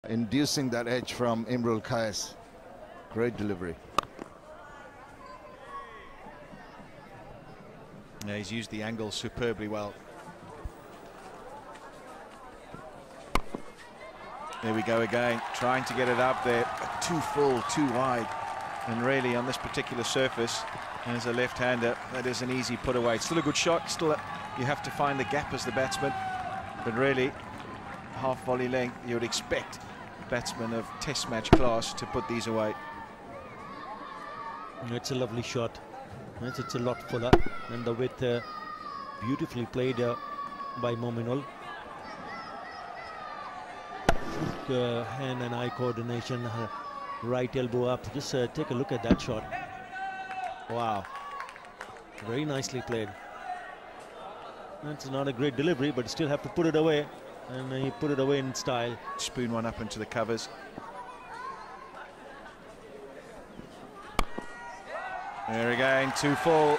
inducing that edge from Imrul Kais. Great delivery. Yeah, he's used the angle superbly well. There we go again, trying to get it up there, but too full, too wide. And really on this particular surface, as a left-hander, that is an easy put away. Still a good shot, you have to find the gap as the batsman. But really, half volley length, you would expect batsmen of test match class to put these away. It's a lovely shot. It's a lot fuller, and the width beautifully played by Mominul. Hand and eye coordination, her right elbow up. Just take a look at that shot. Wow, very nicely played. It's not a great delivery, but you still have to put it away, and he put it away in style. Spoon one up into the covers. There again, too full.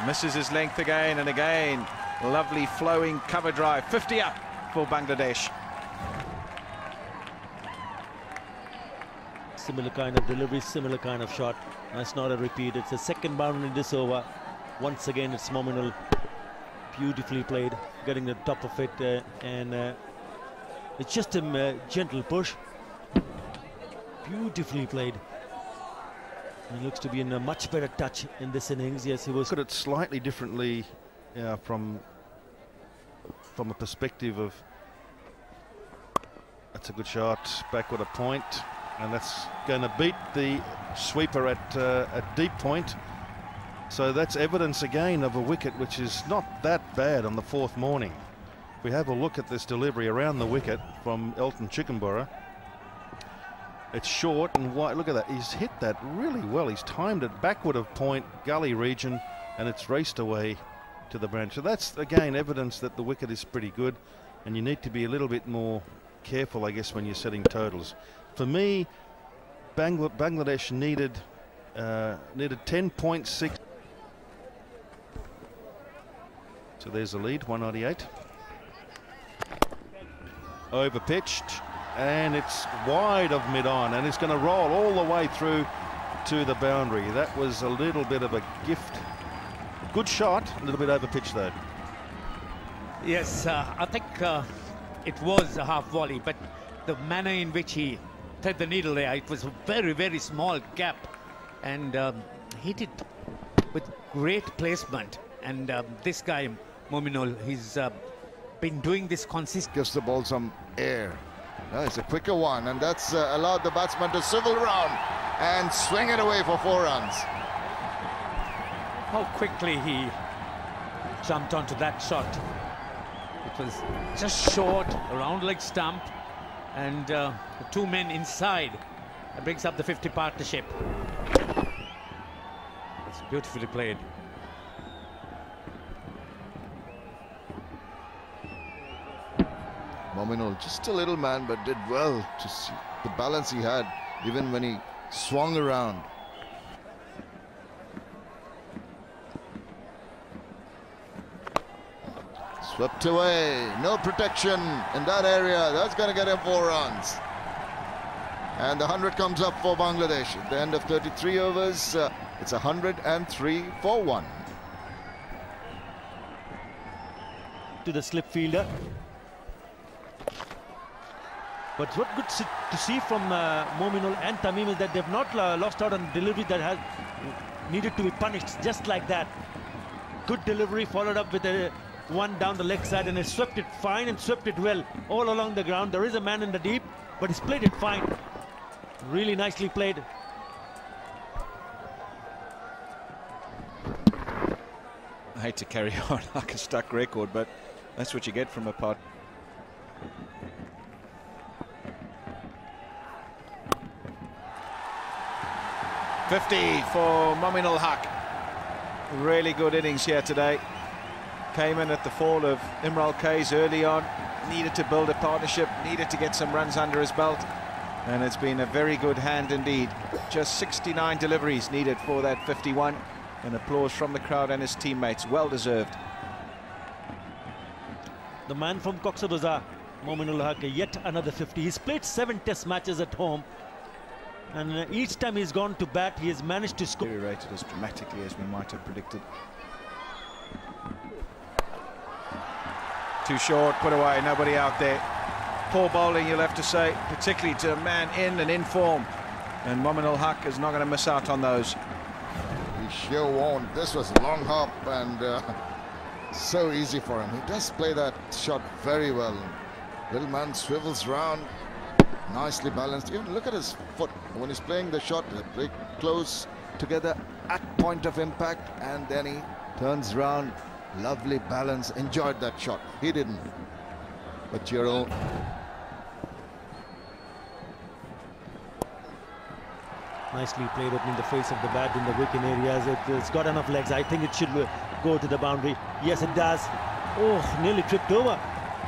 Misses his length again and again. Lovely flowing cover drive. 50 up for Bangladesh. Similar kind of delivery, similar kind of shot. That's not a repeat. It's a second boundary in this over. Once again, it's Mominul. Beautifully played, getting the top of it, and it's just a gentle push. Beautifully played. He looks to be in a much better touch in this innings. Yes, he was. Look at it slightly differently from a perspective of, that's a good shot, backward a point, and that's going to beat the sweeper at deep point. So that's evidence again of a wicket which is not that bad on the fourth morning. If we have a look at this delivery around the wicket from Elton Chickenborough, it's short and wide. Look at that, he's hit that really well. He's timed it backward of point, gully region, and it's raced away to the branch. So that's again evidence that the wicket is pretty good, and you need to be a little bit more careful, I guess, when you're setting totals. For me, Bangladesh needed 10.6. So there's the lead, 198. Over pitched, and it's wide of mid-on, and it's going to roll all the way through to the boundary. That was a little bit of a gift. Good shot, a little bit over pitch though. Yes, I think it was a half volley, but the manner in which he thread the needle there, it was a very, very small gap, and hit it with great placement. And this guy, Mominul, he's been doing this consistently. Gives the ball some air. No, it's a quicker one, and that's allowed the batsman to swivel around and swing it away for 4 runs. How quickly he jumped onto that shot. It was just short, a round leg stump, and the 2 men inside. That brings up the 50 partnership. It's beautifully played. Mominul, just a little man, but did well to see the balance he had, even when he swung around. Swept away, no protection in that area. That's going to get him 4 runs. And the 100 comes up for Bangladesh. At the end of 33 overs, it's 103 for 1. To the slip fielder. But what good to see from Mominul and Tamim is that they've not lost out on delivery that has needed to be punished, just like that. Good delivery followed up with a one down the leg side, and he swept it fine and swept it well all along the ground. There is a man in the deep, but he's played it fine. Really nicely played. I hate to carry on like a stuck record, but that's what you get from a part. .50 for Mominul Haq. Really good innings here today. Came in at the fall of Imrul Kais early on. Needed to build a partnership, needed to get some runs under his belt. And it's been a very good hand indeed. Just 69 deliveries needed for that 51. And applause from the crowd and his teammates. Well deserved. The man from Cox's Bazar Mominul Haq yet another 50. He's played 7 test matches at home, and each time he's gone to bat, he has managed to score. Deteriorated as dramatically as we might have predicted. Too short, put away, nobody out there. Poor bowling, you'll have to say, particularly to a man in and in form. And Mominul Haq is not going to miss out on those. He sure won't. This was a long hop and so easy for him. He does play that shot very well. Little man swivels round, nicely balanced. Even look at his foot when he's playing the shot. They're very close together at point of impact, and then he turns round. Lovely balance. Enjoyed that shot. He didn't. But Chiro. Nicely played, opening the face of the bat in the wicket areas. It's got enough legs. I think it should go to the boundary. Yes, it does. Oh, nearly tripped over.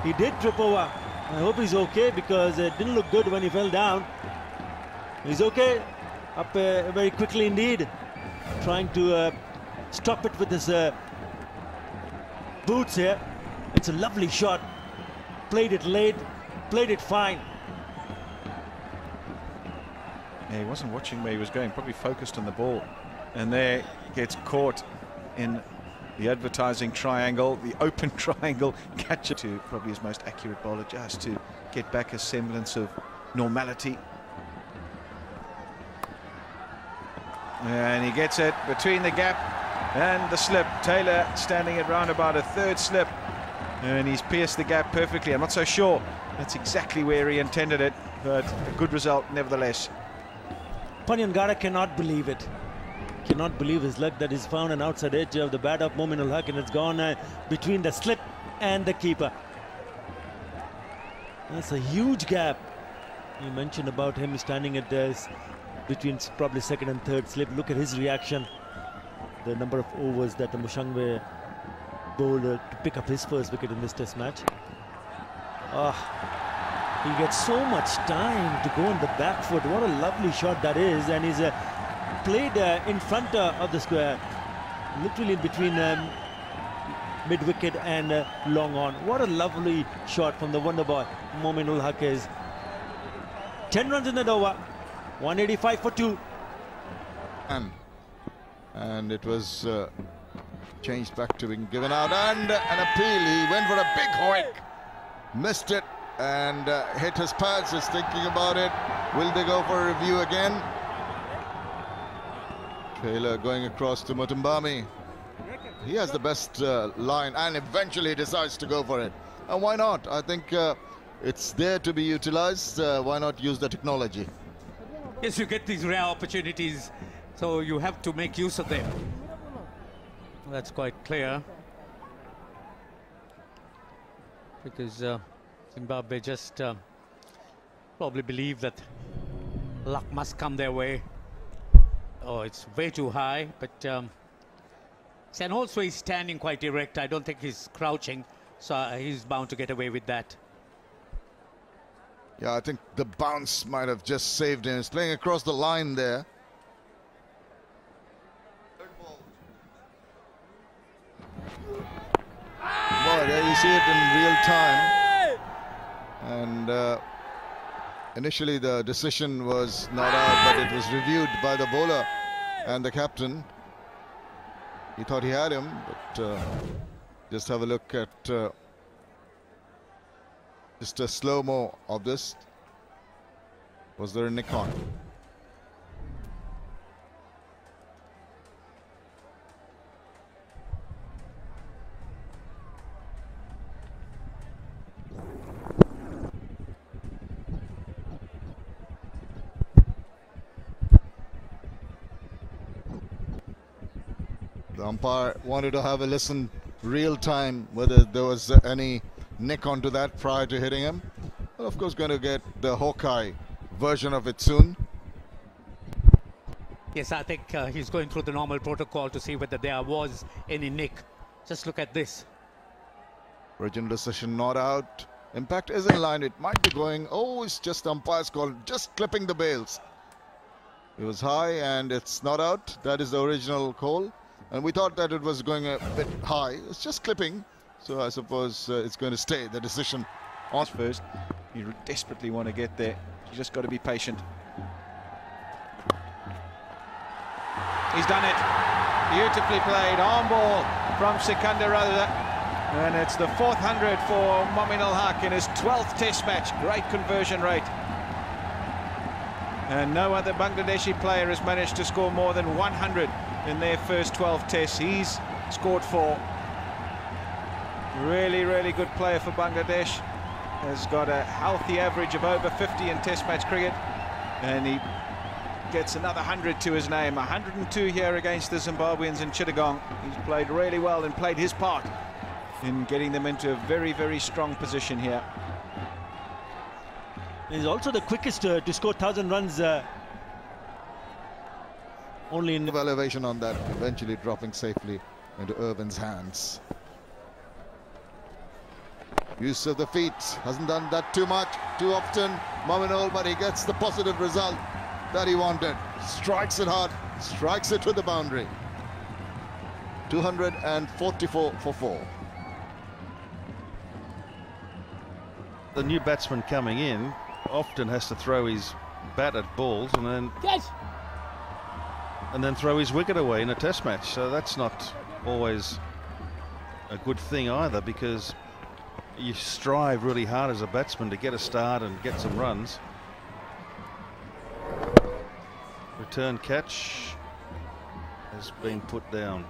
He did trip over. I hope he's okay, because it didn't look good when he fell down. He's okay. Up very quickly indeed. Trying to stop it with his boots here. It's a lovely shot. Played it late, played it fine. Yeah, he wasn't watching where he was going, probably focused on the ball. And there gets caught in the advertising triangle, the open triangle. Catch it to probably his most accurate bowler, just to get back a semblance of normality. And he gets it between the gap and the slip. Taylor standing at round about a third slip. And he's pierced the gap perfectly. I'm not so sure that's exactly where he intended it, but a good result nevertheless. Panyangara cannot believe it. Cannot believe his luck that he's found an outside edge of the bat of Mominul Haq, and it's gone between the slip and the keeper. That's a huge gap. You mentioned about him standing at this between probably second and third slip. Look at his reaction. The number of overs that the Mushangwe bowled to pick up his first wicket in this test match. He gets so much time to go on the back foot. What a lovely shot that is. And he's played in front of the square, literally in between mid-wicket and long on. What a lovely shot from the wonder boy, Mominul Haq. Is 10 runs in that over, 185 for 2. And it was changed back to being given out, and an appeal. He went for a big hoik, missed it, and hit his pads. Is thinking about it. Will they go for a review again? Taylor going across to Mutumbami. He has the best line, and eventually decides to go for it. And why not? I think it's there to be utilized. Why not use the technology? Yes, you get these rare opportunities, so you have to make use of them. That's quite clear. Because Zimbabwe just probably believe that luck must come their way. Oh, it's way too high, but and also he's standing quite erect. I don't think he's crouching, so he's bound to get away with that. Yeah, I think the bounce might have just saved him. He's playing across the line there. Boy, there you see it in real time. And initially the decision was not out, but it was reviewed by the bowler and the captain. He thought he had him, but just have a look at just a slow-mo of this. Was there a nick on? The umpire wanted to have a listen real time whether there was any nick onto that prior to hitting him. Well, of course, going to get the Hawkeye version of it soon. Yes, I think he's going through the normal protocol to see whether there was any nick. Just look at this. Original decision not out. Impact is in line. It might be going. Oh, it's just umpire's call. Just clipping the bails. It was high and it's not out. That is the original call. And we thought that it was going a bit high. It's just clipping. So I suppose it's going to stay, the decision. on first. You desperately want to get there. You just got to be patient. He's done it. Beautifully played. On ball from Sikandar Raza. And it's the 4th 100 for Mominul Haq in his 12th test match. Great conversion rate. And no other Bangladeshi player has managed to score more than 100 in their first 12 tests. He's scored 4. Really, really good player for Bangladesh. Has got a healthy average of over 50 in test match cricket. And he gets another 100 to his name. 102 here against the Zimbabweans in Chittagong. He's played really well and played his part in getting them into a very, very strong position here. He's also the quickest to score 1,000 runs only in elevation on that, eventually dropping safely into Irvin's hands. Use of the feet, hasn't done that too often, Mominul, but he gets the positive result that he wanted. Strikes it hard, strikes it to the boundary. 244 for 4. The new batsman coming in often has to throw his bat at balls and then throw his wicket away in a test match. So that's not always a good thing either, because you strive really hard as a batsman to get a start and get some runs. Return catch has been put down.